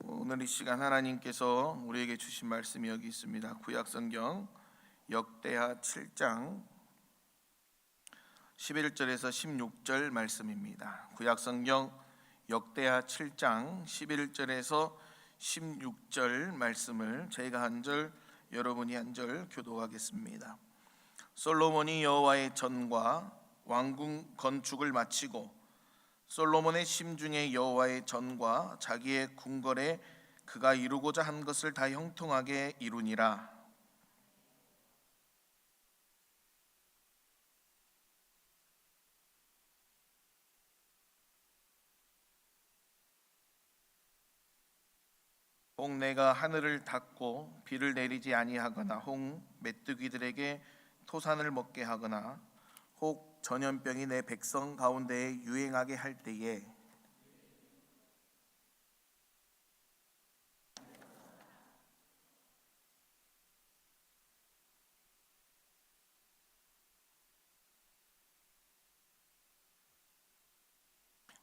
오늘 이 시간 하나님께서 우리에게 주신 말씀이 여기 있습니다. 구약성경 역대하 7장 11절에서 16절 말씀입니다. 구약성경 역대하 7장 11절에서 16절 말씀을 저희가 한 절, 여러분이 한 절 교독하겠습니다. 솔로몬이 여호와의 전과 왕궁 건축을 마치고 솔로몬의 심중에 여호와의 전과 자기의 궁궐에 그가 이루고자 한 것을 다 형통하게 이루니라. 혹 내가 하늘을 닫고 비를 내리지 아니하거나 혹 메뚜기들에게 토산을 먹게 하거나 혹 전염병이 내 백성 가운데에 유행하게 할 때에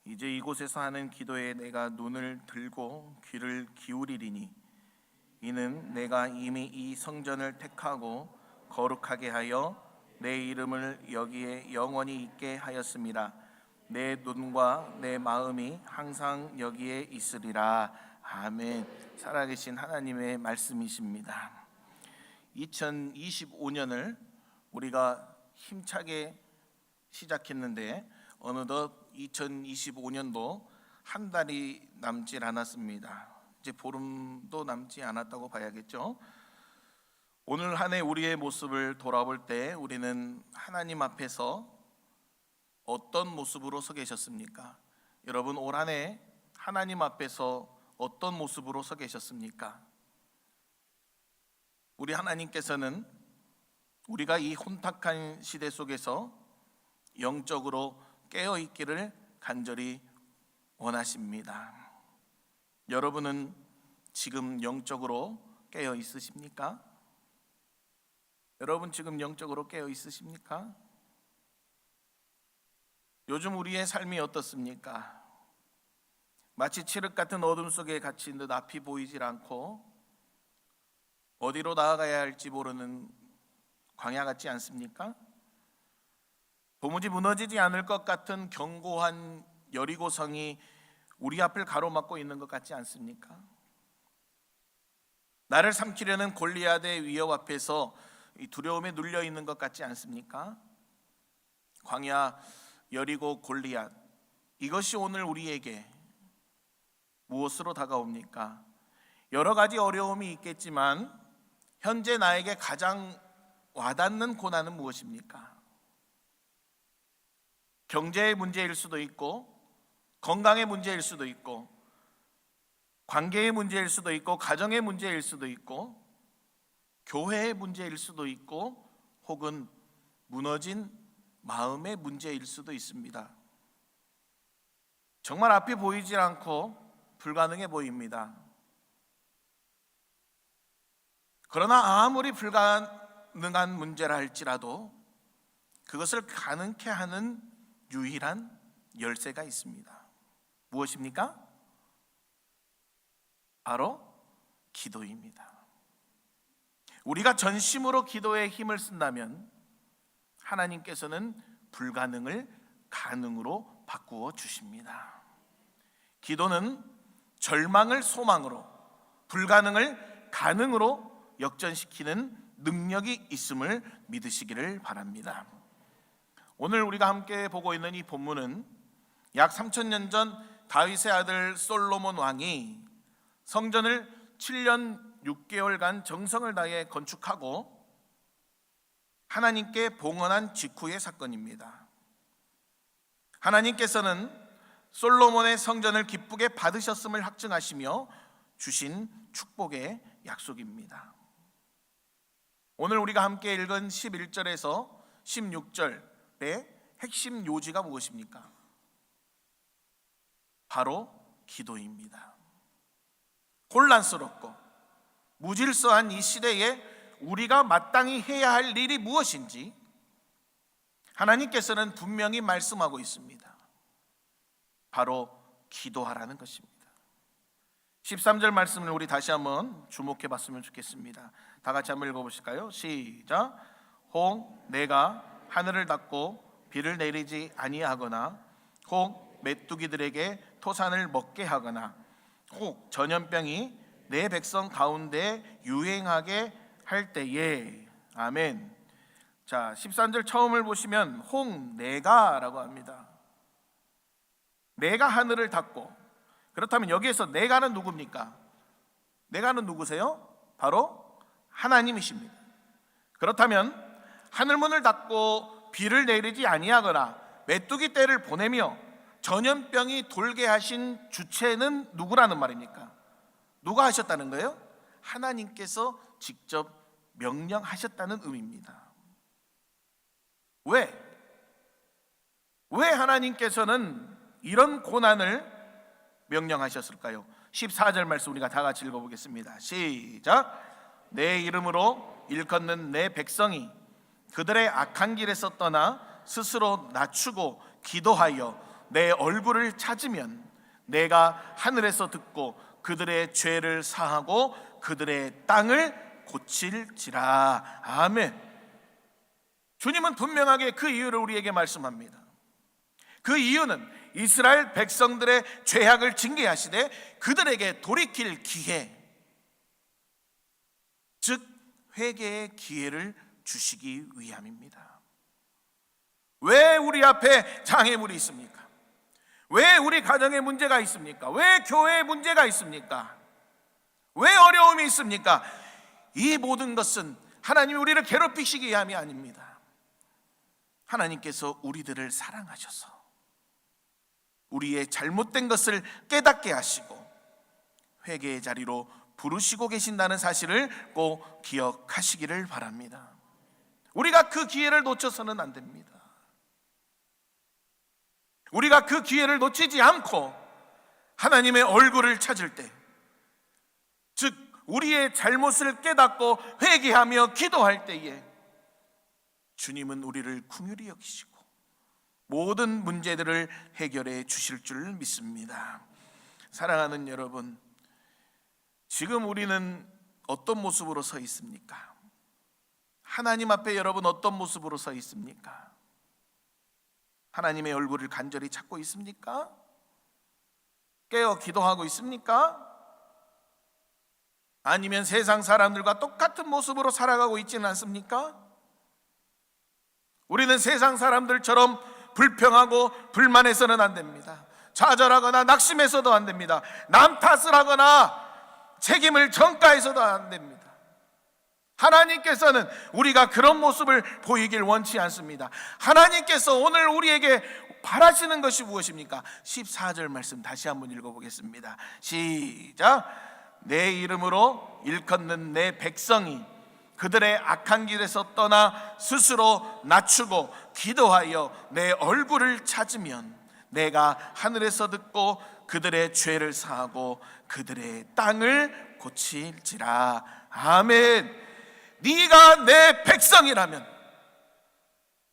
이제 이곳에서 하는 기도에 내가 눈을 들고 귀를 기울이리니 이는 내가 이미 이 성전을 택하고 거룩하게 하여 내 이름을 여기에 영원히 있게 하였음이라. 내 눈과 내 마음이 항상 여기에 있으리라. 아멘. 살아계신 하나님의 말씀이십니다. 2025년을 우리가 힘차게 시작했는데 어느덧 2025년도 한 달이 남질 않았습니다. 이제 보름도 남지 않았다고 봐야겠죠. 오늘 한 해 우리의 모습을 돌아볼 때 우리는 하나님 앞에서 어떤 모습으로 서 계셨습니까? 여러분, 올 한 해 하나님 앞에서 어떤 모습으로 서 계셨습니까? 우리 하나님께서는 우리가 이 혼탁한 시대 속에서 영적으로 깨어 있기를 간절히 원하십니다. 여러분은 지금 영적으로 깨어 있으십니까? 여러분 지금 영적으로 깨어 있으십니까? 요즘 우리의 삶이 어떻습니까? 마치 칠흑 같은 어둠 속에 갇힌 듯 앞이 보이질 않고 어디로 나아가야 할지 모르는 광야 같지 않습니까? 도무지 무너지지 않을 것 같은 견고한 여리고성이 우리 앞을 가로막고 있는 것 같지 않습니까? 나를 삼키려는 골리앗의 위협 앞에서 이 두려움에 눌려 있는 것 같지 않습니까? 광야, 여리고, 골리앗, 이것이 오늘 우리에게 무엇으로 다가옵니까? 여러 가지 어려움이 있겠지만 현재 나에게 가장 와닿는 고난은 무엇입니까? 경제의 문제일 수도 있고 건강의 문제일 수도 있고 관계의 문제일 수도 있고 가정의 문제일 수도 있고 교회의 문제일 수도 있고 혹은 무너진 마음의 문제일 수도 있습니다. 정말 앞이 보이지 않고 불가능해 보입니다. 그러나 아무리 불가능한 문제라 할지라도 그것을 가능케 하는 유일한 열쇠가 있습니다. 무엇입니까? 바로 기도입니다. 우리가 전심으로 기도에 힘을 쓴다면 하나님께서는 불가능을 가능으로 바꾸어 주십니다. 기도는 절망을 소망으로, 불가능을 가능으로 역전시키는 능력이 있음을 믿으시기를 바랍니다. 오늘 우리가 함께 보고 있는 이 본문은 약 3000년 전 다윗의 아들 솔로몬 왕이 성전을 7년 6개월간 정성을 다해 건축하고 하나님께 봉헌한 직후의 사건입니다. 하나님께서는 솔로몬의 성전을 기쁘게 받으셨음을 확증하시며 주신 축복의 약속입니다. 오늘 우리가 함께 읽은 11절에서 16절의 핵심 요지가 무엇입니까? 바로 기도입니다. 혼란스럽고 무질서한 이 시대에 우리가 마땅히 해야 할 일이 무엇인지 하나님께서는 분명히 말씀하고 있습니다. 바로 기도하라는 것입니다. 13절 말씀을 우리 다시 한번 주목해 봤으면 좋겠습니다. 다 같이 한번 읽어보실까요? 시작. 혹 내가 하늘을 닫고 비를 내리지 아니하거나, 혹 메뚜기들에게 토산을 먹게 하거나, 혹 전염병이 내 백성 가운데 유행하게 할 때에. 아멘. 자, 13절 처음을 보시면 혹 내가라고 합니다. 내가 하늘을 닫고. 그렇다면 여기에서 내가는 누굽니까? 내가는 누구세요? 바로 하나님이십니다. 그렇다면 하늘문을 닫고 비를 내리지 아니하거나 메뚜기 떼를 보내며 전염병이 돌게 하신 주체는 누구라는 말입니까? 누가 하셨다는 거예요? 하나님께서 직접 명령하셨다는 의미입니다. 왜 하나님께서는 이런 고난을 명령하셨을까요? 14절 말씀 우리가 다 같이 읽어보겠습니다. 시작. 내 이름으로 일컫는 내 백성이 그들의 악한 길에서 떠나 스스로 낮추고 기도하여 내 얼굴을 찾으면 내가 하늘에서 듣고 그들의 죄를 사하고 그들의 땅을 고칠지라. 아멘. 주님은 분명하게 그 이유를 우리에게 말씀합니다. 그 이유는 이스라엘 백성들의 죄악을 징계하시되 그들에게 돌이킬 기회, 즉 회개의 기회를 주시기 위함입니다. 왜 우리 앞에 장애물이 있습니까? 왜 우리 가정에 문제가 있습니까? 왜 교회에 문제가 있습니까? 왜 어려움이 있습니까? 이 모든 것은 하나님이 우리를 괴롭히시기 위함이 아닙니다. 하나님께서 우리들을 사랑하셔서 우리의 잘못된 것을 깨닫게 하시고 회개의 자리로 부르시고 계신다는 사실을 꼭 기억하시기를 바랍니다. 우리가 그 기회를 놓쳐서는 안 됩니다. 우리가 그 기회를 놓치지 않고 하나님의 얼굴을 찾을 때, 즉 우리의 잘못을 깨닫고 회개하며 기도할 때에 주님은 우리를 긍휼히 여기시고 모든 문제들을 해결해 주실 줄 믿습니다. 사랑하는 여러분, 지금 우리는 어떤 모습으로 서 있습니까? 하나님 앞에 여러분 어떤 모습으로 서 있습니까? 하나님의 얼굴을 간절히 찾고 있습니까? 깨어 기도하고 있습니까? 아니면 세상 사람들과 똑같은 모습으로 살아가고 있지는 않습니까? 우리는 세상 사람들처럼 불평하고 불만해서는 안 됩니다. 좌절하거나 낙심해서도 안 됩니다. 남 탓을 하거나 책임을 전가해서도 안 됩니다. 하나님께서는 우리가 그런 모습을 보이길 원치 않습니다. 하나님께서 오늘 우리에게 바라시는 것이 무엇입니까? 14절 말씀 다시 한번 읽어보겠습니다. 시작. 내 이름으로 일컫는 내 백성이 그들의 악한 길에서 떠나 스스로 낮추고 기도하여 내 얼굴을 찾으면 내가 하늘에서 듣고 그들의 죄를 사하고 그들의 땅을 고칠지라. 아멘. 네가 내 백성이라면,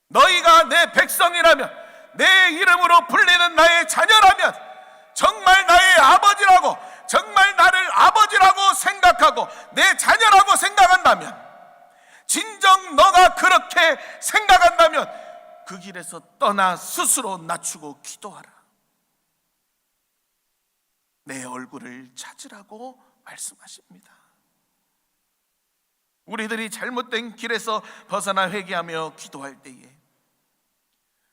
너희가 내 백성이라면, 내 이름으로 불리는 나의 자녀라면, 정말 나의 아버지라고, 정말 나를 아버지라고 생각하고 내 자녀라고 생각한다면, 진정 너가 그렇게 생각한다면 그 길에서 떠나 스스로 낮추고 기도하라. 내 얼굴을 찾으라고 말씀하십니다. 우리들이 잘못된 길에서 벗어나 회개하며 기도할 때에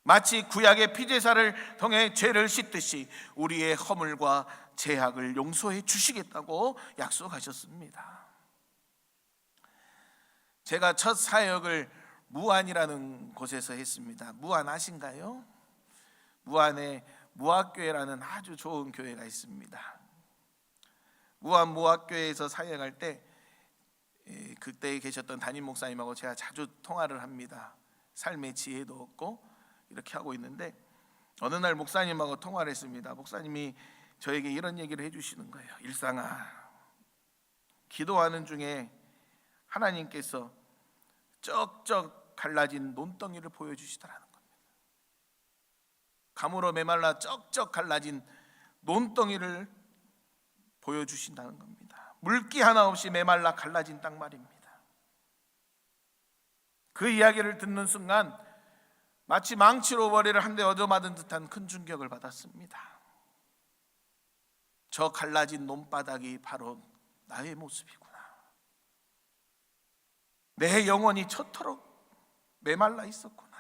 마치 구약의 피제사를 통해 죄를 씻듯이 우리의 허물과 죄악을 용서해 주시겠다고 약속하셨습니다. 제가 첫 사역을 무안이라는 곳에서 했습니다. 무안 아신가요? 무안에 무학교회라는 아주 좋은 교회가 있습니다. 무안 무학교회에서 사역할 때 그때 계셨던 담임 목사님하고 제가 자주 통화를 합니다. 삶의 지혜도 얻고 이렇게 하고 있는데 어느 날 목사님하고 통화를 했습니다. 목사님이 저에게 이런 얘기를 해주시는 거예요. 일상아, 기도하는 중에 하나님께서 쩍쩍 갈라진 논덩이를 보여주시더라는 겁니다. 감으로 메말라 쩍쩍 갈라진 논덩이를 보여주신다는 겁니다. 물기 하나 없이 메말라 갈라진 땅 말입니다. 그 이야기를 듣는 순간 마치 망치로 머리를 한 대 얻어맞은 듯한 큰 충격을 받았습니다. 저 갈라진 논바닥이 바로 나의 모습이구나. 내 영혼이 저토록 메말라 있었구나.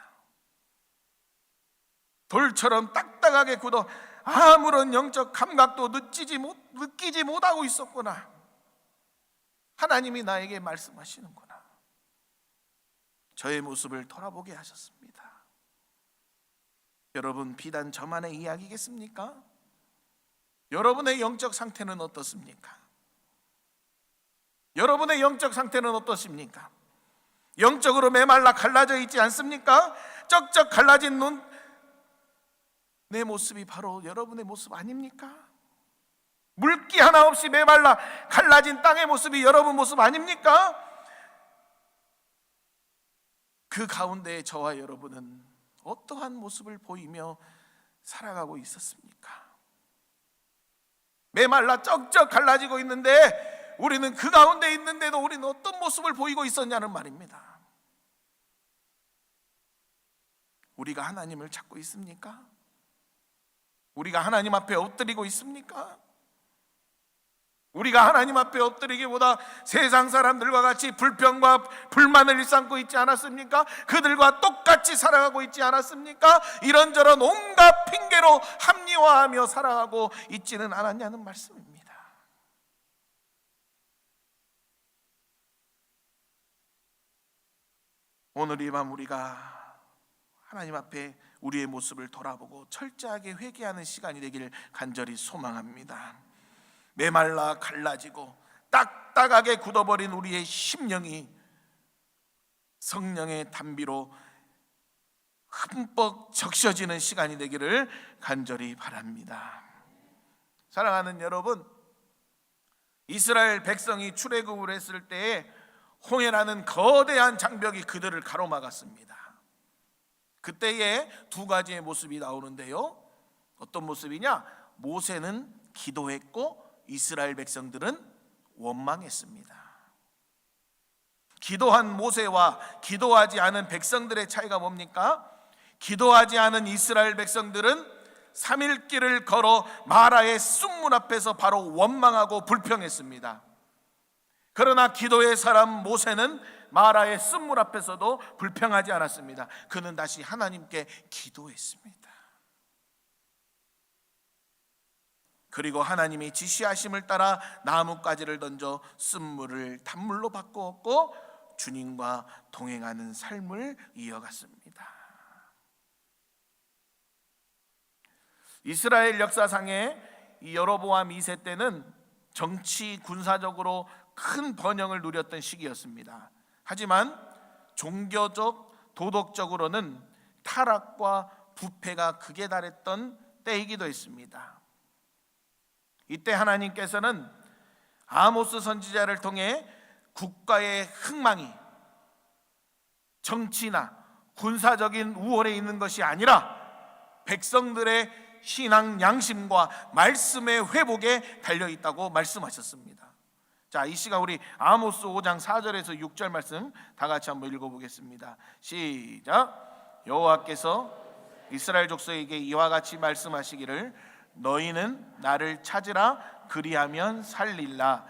돌처럼 딱딱하게 굳어 아무런 영적 감각도 느끼지 못하고 있었구나. 하나님이 나에게 말씀하시는구나. 저의 모습을 돌아보게 하셨습니다. 여러분, 비단 저만의 이야기겠습니까? 여러분의 영적 상태는 어떻습니까? 여러분의 영적 상태는 어떠십니까? 영적으로 메말라 갈라져 있지 않습니까? 쩍쩍 갈라진 눈, 내 모습이 바로 여러분의 모습 아닙니까? 물기 하나 없이 메말라 갈라진 땅의 모습이 여러분 모습 아닙니까? 그 가운데 저와 여러분은 어떠한 모습을 보이며 살아가고 있었습니까? 메말라 쩍쩍 갈라지고 있는데 우리는 그 가운데 있는데도 우리는 어떤 모습을 보이고 있었냐는 말입니다. 우리가 하나님을 찾고 있습니까? 우리가 하나님 앞에 엎드리고 있습니까? 우리가 하나님 앞에 엎드리기보다 세상 사람들과 같이 불평과 불만을 일삼고 있지 않았습니까? 그들과 똑같이 살아가고 있지 않았습니까? 이런저런 온갖 핑계로 합리화하며 살아가고 있지는 않았냐는 말씀입니다. 오늘 이 밤 우리가 하나님 앞에 우리의 모습을 돌아보고 철저하게 회개하는 시간이 되기를 간절히 소망합니다. 메말라 갈라지고 딱딱하게 굳어버린 우리의 심령이 성령의 단비로 흠뻑 적셔지는 시간이 되기를 간절히 바랍니다. 사랑하는 여러분, 이스라엘 백성이 출애굽을 했을 때에 홍해라는 거대한 장벽이 그들을 가로막았습니다. 그때에 두 가지의 모습이 나오는데요, 어떤 모습이냐? 모세는 기도했고 이스라엘 백성들은 원망했습니다. 기도한 모세와 기도하지 않은 백성들의 차이가 뭡니까? 기도하지 않은 이스라엘 백성들은 3일길을 걸어 마라의 쑥문 앞에서 바로 원망하고 불평했습니다. 그러나 기도의 사람 모세는 마라의 쑥문 앞에서도 불평하지 않았습니다. 그는 다시 하나님께 기도했습니다. 그리고 하나님이 지시하심을 따라 나뭇가지를 던져 쓴물을 단물로 바꾸었고 주님과 동행하는 삶을 이어갔습니다. 이스라엘 역사상에 이 여로보암 2세 때는 정치 군사적으로 큰 번영을 누렸던 시기였습니다. 하지만 종교적 도덕적으로는 타락과 부패가 극에 달했던 때이기도 했습니다. 이때 하나님께서는 아모스 선지자를 통해 국가의 흥망이 정치나 군사적인 우월에 있는 것이 아니라 백성들의 신앙 양심과 말씀의 회복에 달려있다고 말씀하셨습니다. 자, 이 시간 우리 아모스 5장 4절에서 6절 말씀 다 같이 한번 읽어보겠습니다. 시작. 여호와께서 이스라엘 족속에게 이와 같이 말씀하시기를 너희는 나를 찾으라 그리하면 살릴라.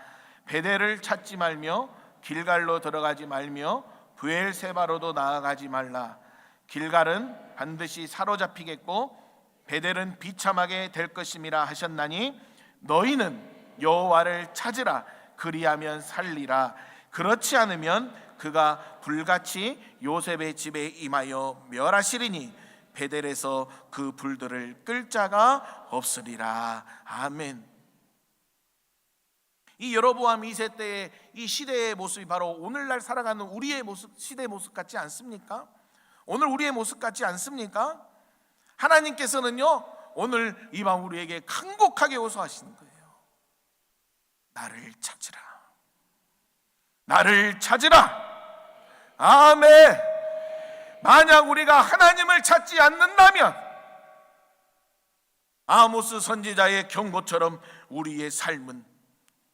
베델을 찾지 말며 길갈로 들어가지 말며 브엘세바로도 나아가지 말라. 길갈은 반드시 사로잡히겠고 베델은 비참하게 될 것임이라 하셨나니 너희는 여호와를 찾으라 그리하면 살리라. 그렇지 않으면 그가 불같이 요셉의 집에 임하여 멸하시리니 베델에서 그 불들을 끌 자가 없으리라. 아멘. 이 여로보암 2세 때의 이 시대의 모습이 바로 오늘날 살아가는 우리의 모습, 시대의 모습 같지 않습니까? 오늘 우리의 모습 같지 않습니까? 하나님께서는요 오늘 이 밤 우리에게 간곡하게 호소하시는 거예요. 나를 찾으라. 나를 찾으라. 아멘. 만약 우리가 하나님을 찾지 않는다면 아모스 선지자의 경고처럼 우리의 삶은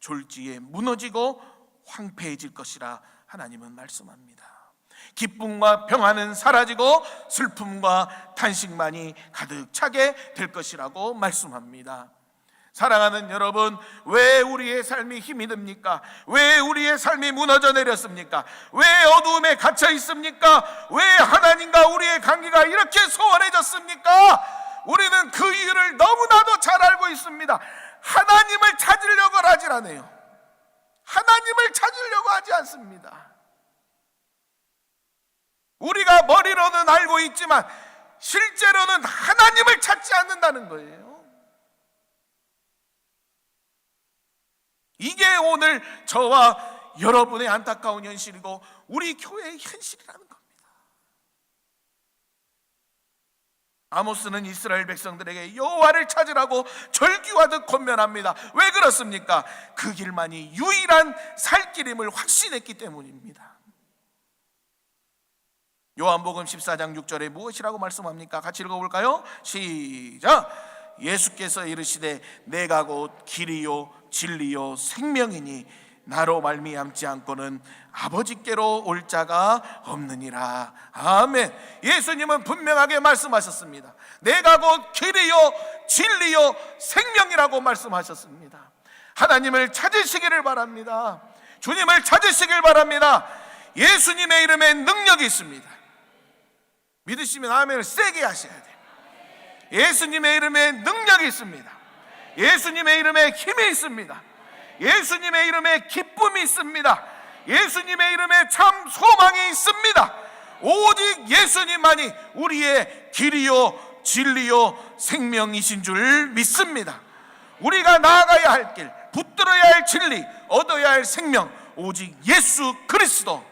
졸지에 무너지고 황폐해질 것이라 하나님은 말씀합니다. 기쁨과 평안은 사라지고 슬픔과 탄식만이 가득 차게 될 것이라고 말씀합니다. 사랑하는 여러분, 왜 우리의 삶이 힘이 듭니까? 왜 우리의 삶이 무너져 내렸습니까? 왜 어두움에 갇혀 있습니까? 왜 하나님과 우리의 관계가 이렇게 소원해졌습니까? 우리는 그 이유를 너무나도 잘 알고 있습니다. 하나님을 찾으려고 하지 않아요. 하나님을 찾으려고 하지 않습니다. 우리가 머리로는 알고 있지만 실제로는 하나님을 찾지 않는다는 거예요. 이게 오늘 저와 여러분의 안타까운 현실이고 우리 교회의 현실이라는 겁니다. 아모스는 이스라엘 백성들에게 여호와를 찾으라고 절규하듯 권면합니다. 왜 그렇습니까? 그 길만이 유일한 살 길임을 확신했기 때문입니다. 요한복음 14장 6절에 무엇이라고 말씀합니까? 같이 읽어볼까요? 시작! 예수께서 이르시되 내가 곧 길이요 진리요 생명이니 나로 말미암지 않고는 아버지께로 올 자가 없느니라. 아멘. 예수님은 분명하게 말씀하셨습니다. 내가 곧 길이요 진리요 생명이라고 말씀하셨습니다. 하나님을 찾으시기를 바랍니다. 주님을 찾으시길 바랍니다. 예수님의 이름에 능력이 있습니다. 믿으시면 아멘을 세게 하셔야 돼요. 예수님의 이름에 능력이 있습니다. 예수님의 이름에 힘이 있습니다. 예수님의 이름에 기쁨이 있습니다. 예수님의 이름에 참 소망이 있습니다. 오직 예수님만이 우리의 길이요 진리요 생명이신 줄 믿습니다. 우리가 나아가야 할 길, 붙들어야 할 진리, 얻어야 할 생명, 오직 예수 그리스도,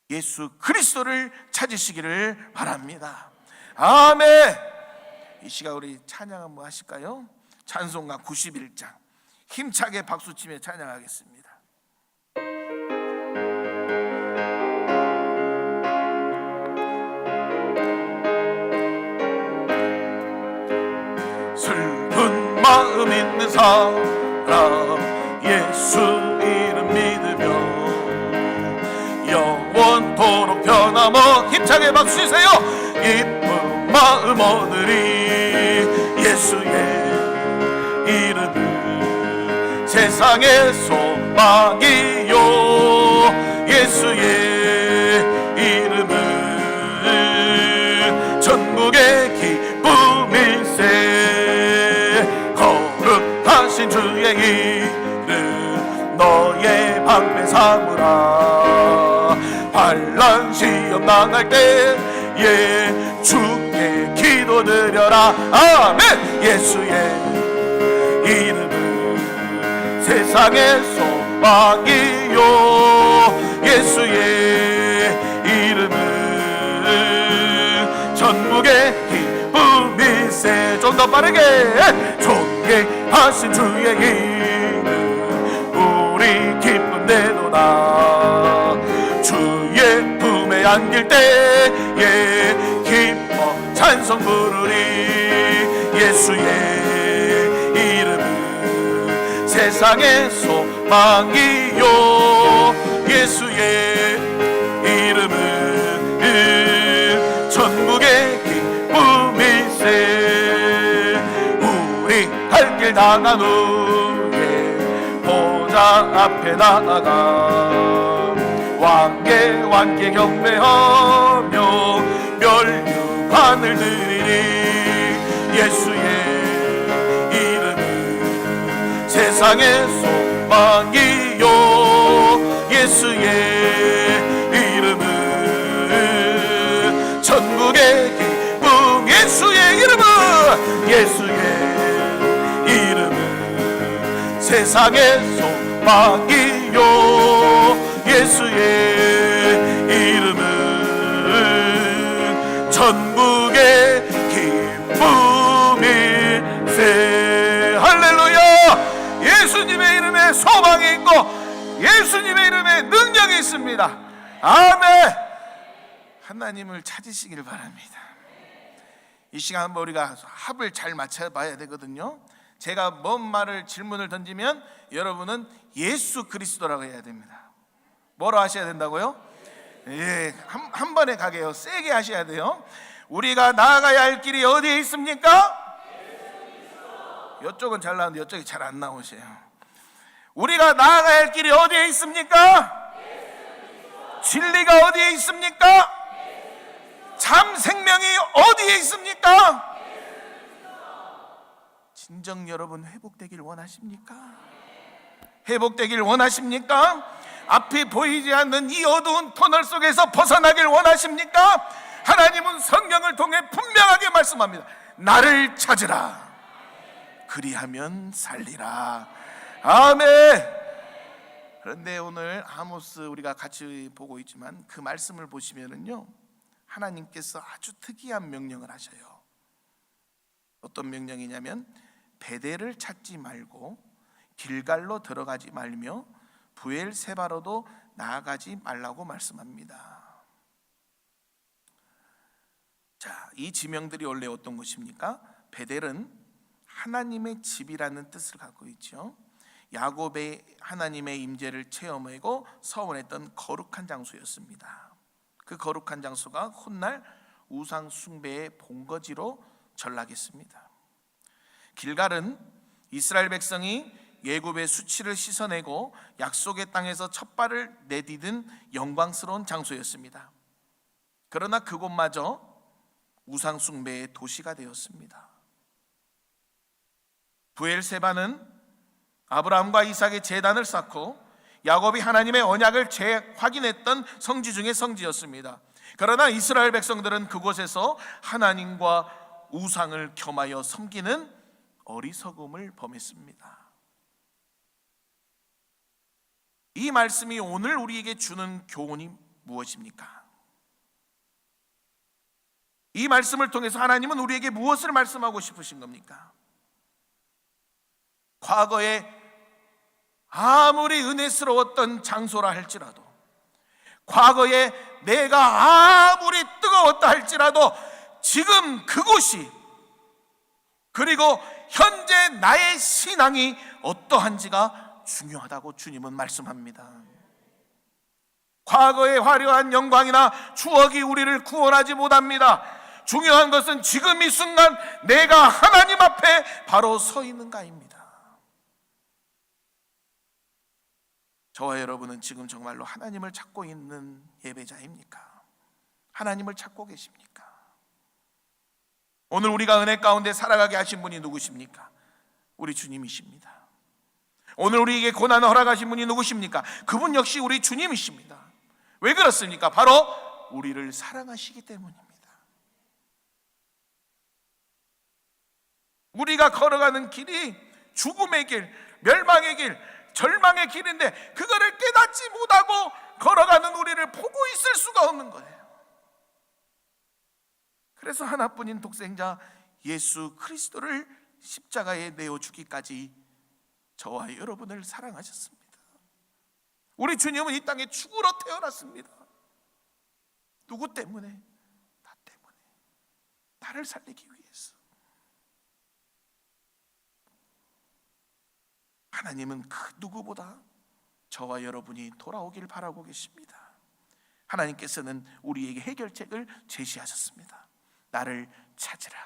예수 그리스도를 찾으시기를 바랍니다. 아멘. 이 시간 우리 찬양 한번 하실까요? 찬송가 91장 힘차게 박수치며 찬양하겠습니다. 슬픈 마음 있는 사람 예수 이름 믿으며 영원토록 변함없 힘차게 박수치세요. 기쁜 마음 얻으리 예수의 이름은 세상의 소망이요 예수의 이름은 천국의 기쁨일세 거룩하신 주의 이름 너의 방패 삼으라 환난 시험 당할 때에 주께 기도드려라. 아멘. 예수의 이름은 세상의 소망이요 예수의 이름은 천국의 기쁨일세. 좀 더 빠르게 존귀하신 주의 이름 우리 기쁨내도다. 주의 품에 안길 때에 기뻐 찬송 부르리 예수의 이름은 세상의 소망이요 예수의 이름은 천국의 기쁨일세. 우리 할 길 다 간 후에 보좌 앞에 나아가 왕께 경배하며 멸류관을 드리니 예수의 이름은 세상의 소망이요 예수의 이름은 천국의 기쁨 예수의 이름은 예수의 이름은 세상의 소망이요 예수의 이름은 천국의 기쁨일세. 할렐루야. 예수님의 이름에 소망이 있고 예수님의 이름에 능력이 있습니다. 아멘. 하나님을 찾으시길 바랍니다. 이 시간 한번 우리가 합을 잘 맞춰봐야 되거든요. 제가 뭔 말을 질문을 던지면 여러분은 예수 그리스도라고 해야 됩니다. 뭐로 하셔야 된다고요? 예, 한 번에 가게요. 세게 하셔야 돼요. 우리가 나아가야 할 길이 어디에 있습니까? 이쪽은 잘 나오는데 이쪽이 잘 안 나오세요. 우리가 나아가야 할 길이 어디에 있습니까? 진리가 어디에 있습니까? 참 생명이 어디에 있습니까? 진정 여러분 회복되길 원하십니까? 회복되길 원하십니까? 앞이 보이지 않는 이 어두운 터널 속에서 벗어나길 원하십니까? 하나님은 성경을 통해 분명하게 말씀합니다. 나를 찾으라. 그리하면 살리라. 아멘. 그런데 오늘 아모스 우리가 같이 보고 있지만 그 말씀을 보시면은요, 하나님께서 아주 특이한 명령을 하셔요. 어떤 명령이냐면 베델을 찾지 말고 길갈로 들어가지 말며 부엘세바로도 나아가지 말라고 말씀합니다. 자, 이 지명들이 원래 어떤 것입니까? 베델은 하나님의 집이라는 뜻을 갖고 있죠. 야곱의 하나님의 임재를 체험하고 서원했던 거룩한 장소였습니다. 그 거룩한 장소가 훗날 우상 숭배의 본거지로 전락했습니다. 길갈은 이스라엘 백성이 애굽의 수치를 씻어내고 약속의 땅에서 첫 발을 내디딘 영광스러운 장소였습니다. 그러나 그곳마저 우상 숭배의 도시가 되었습니다. 부엘세바는 아브라함과 이삭의 제단을 쌓고 야곱이 하나님의 언약을 재확인했던 성지 중의 성지였습니다. 그러나 이스라엘 백성들은 그곳에서 하나님과 우상을 겸하여 섬기는 어리석음을 범했습니다. 이 말씀이 오늘 우리에게 주는 교훈이 무엇입니까? 이 말씀을 통해서 하나님은 우리에게 무엇을 말씀하고 싶으신 겁니까? 과거에 아무리 은혜스러웠던 장소라 할지라도, 과거에 내가 아무리 뜨거웠다 할지라도 지금 그곳이, 그리고 현재 나의 신앙이 어떠한지가 중요하다고 주님은 말씀합니다. 과거의 화려한 영광이나 추억이 우리를 구원하지 못합니다. 중요한 것은 지금 이 순간 내가 하나님 앞에 바로 서 있는가입니다. 저와 여러분은 지금 정말로 하나님을 찾고 있는 예배자입니까? 하나님을 찾고 계십니까? 오늘 우리가 은혜 가운데 살아가게 하신 분이 누구십니까? 우리 주님이십니다. 오늘 우리에게 고난을 허락하신 분이 누구십니까? 그분 역시 우리 주님이십니다. 왜 그렇습니까? 바로 우리를 사랑하시기 때문입니다. 우리가 걸어가는 길이 죽음의 길, 멸망의 길, 절망의 길인데 그거를 깨닫지 못하고 걸어가는 우리를 보고 있을 수가 없는 거예요. 그래서 하나뿐인 독생자 예수 그리스도를 십자가에 내어 주기까지 저와 여러분을 사랑하셨습니다. 우리 주님은 이 땅에 죽으러 태어났습니다. 누구 때문에? 나 때문에. 나를 살리기 위해서. 하나님은 그 누구보다 저와 여러분이 돌아오길 바라고 계십니다. 하나님께서는 우리에게 해결책을 제시하셨습니다. 나를 찾으라.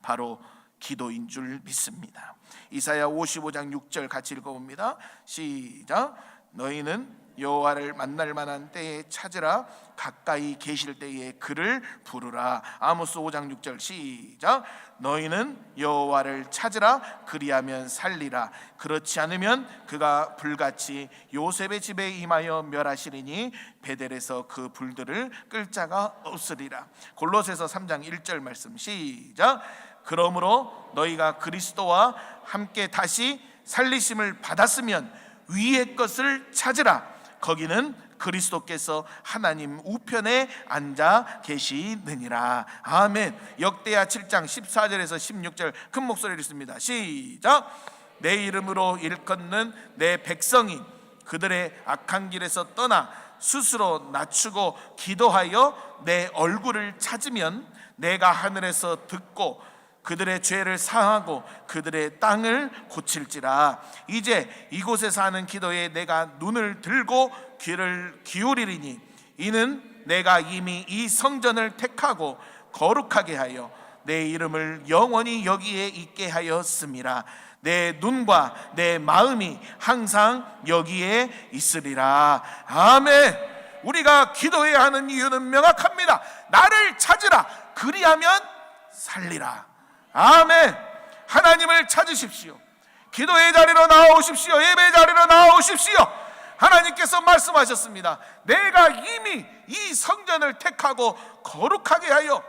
바로 기도인 줄 믿습니다. 이사야 55장 6절 같이 읽어봅니다. 시작. 너희는 여호와를 만날 만한 때에 찾으라. 가까이 계실 때에 그를 부르라. 아모스 5장 6절 시작. 너희는 여호와를 찾으라. 그리하면 살리라. 그렇지 않으면 그가 불같이 요셉의 집에 임하여 멸하시리니 베델에서 그 불들을 끌 자가 없으리라. 골로새서 3장 1절 말씀 시작. 그러므로 너희가 그리스도와 함께 다시 살리심을 받았으면 위의 것을 찾으라. 거기는 그리스도께서 하나님 우편에 앉아 계시느니라. 아멘. 역대하 7장 14절에서 16절 큰 목소리를 읽습니다. 시작. 내 이름으로 일컫는 내 백성이 그들의 악한 길에서 떠나 스스로 낮추고 기도하여 내 얼굴을 찾으면 내가 하늘에서 듣고 그들의 죄를 사하고 그들의 땅을 고칠지라. 이제 이곳에서 하는 기도에 내가 눈을 들고 귀를 기울이리니 이는 내가 이미 이 성전을 택하고 거룩하게 하여 내 이름을 영원히 여기에 있게 하였음이라. 내 눈과 내 마음이 항상 여기에 있으리라. 아멘. 우리가 기도해야 하는 이유는 명확합니다. 나를 찾으라, 그리하면 살리라. 아멘. 하나님을 찾으십시오. 기도의 자리로 나오십시오. 예배 자리로 나오십시오. 하나님께서 말씀하셨습니다. 내가 이미 이 성전을 택하고 거룩하게 하여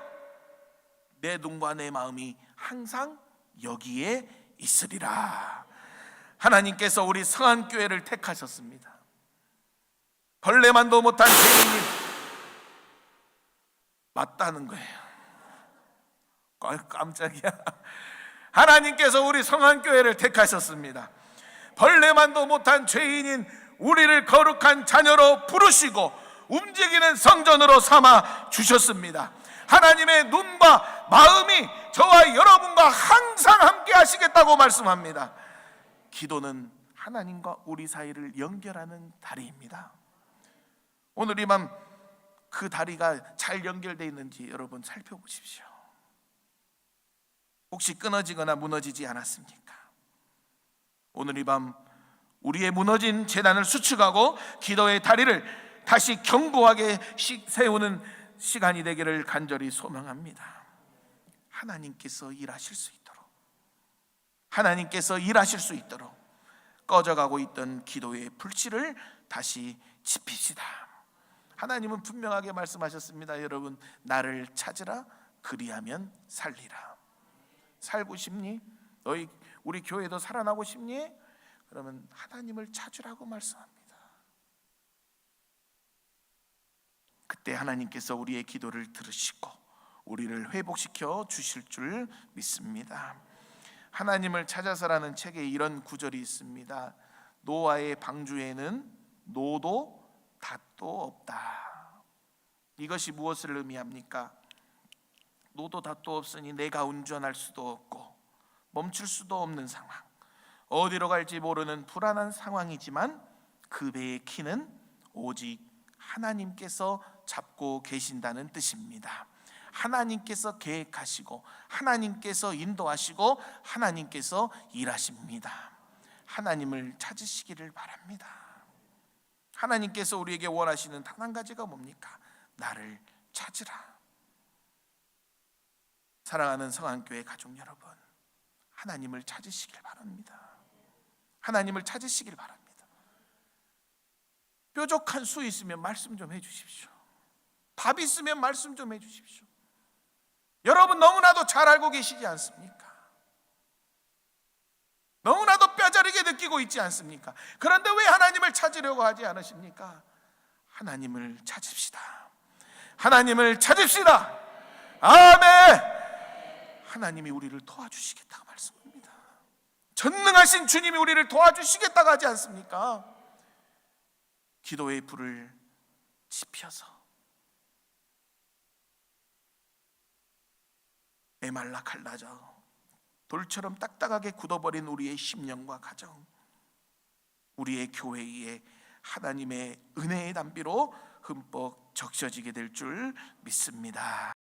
내 눈과 내 마음이 항상 여기에 있으리라. 하나님께서 우리 성안교회를 택하셨습니다. 벌레만도 못한 죄인이 맞다는 거예요. 깜짝이야. 하나님께서 우리 성안교회를 택하셨습니다. 벌레만도 못한 죄인인 우리를 거룩한 자녀로 부르시고 움직이는 성전으로 삼아 주셨습니다. 하나님의 눈과 마음이 저와 여러분과 항상 함께 하시겠다고 말씀합니다. 기도는 하나님과 우리 사이를 연결하는 다리입니다. 오늘 이 밤 그 다리가 잘 연결되어 있는지 여러분 살펴보십시오. 혹시 끊어지거나 무너지지 않았습니까? 오늘 이 밤 우리의 무너진 재단을 수축하고 기도의 다리를 다시 견고하게 세우는 시간이 되기를 간절히 소망합니다. 하나님께서 일하실 수 있도록, 하나님께서 일하실 수 있도록 꺼져가고 있던 기도의 불씨를 다시 지핍시다. 하나님은 분명하게 말씀하셨습니다. 여러분, 나를 찾으라, 그리하면 살리라. 살고 싶니? 너희 우리 교회도 살아나고 싶니? 그러면 하나님을 찾으라고 말씀합니다. 그때 하나님께서 우리의 기도를 들으시고 우리를 회복시켜 주실 줄 믿습니다. 하나님을 찾아서라는 책에 이런 구절이 있습니다. 노아의 방주에는 노도 닷도 없다. 이것이 무엇을 의미합니까? 노도 닷도 없으니 내가 운전할 수도 없고 멈출 수도 없는 상황, 어디로 갈지 모르는 불안한 상황이지만 그 배의 키는 오직 하나님께서 잡고 계신다는 뜻입니다. 하나님께서 계획하시고 하나님께서 인도하시고 하나님께서 일하십니다. 하나님을 찾으시기를 바랍니다. 하나님께서 우리에게 원하시는 단 한 가지가 뭡니까? 나를 찾으라. 사랑하는 성안교회 가족 여러분, 하나님을 찾으시길 바랍니다. 하나님을 찾으시길 바랍니다. 뾰족한 수 있으면 말씀 좀 해주십시오. 밥 있으면 말씀 좀 해주십시오. 여러분 너무나도 잘 알고 계시지 않습니까? 너무나도 뼈저리게 느끼고 있지 않습니까? 그런데 왜 하나님을 찾으려고 하지 않으십니까? 하나님을 찾읍시다. 하나님을 찾읍시다. 아멘. 하나님이 우리를 도와주시겠다고 말씀합니다. 전능하신 주님이 우리를 도와주시겠다고 하지 않습니까? 기도의 불을 지펴서 메말라 갈라져 돌처럼 딱딱하게 굳어버린 우리의 심령과 가정, 우리의 교회에 하나님의 은혜의 담비로 흠뻑 적셔지게 될 줄 믿습니다.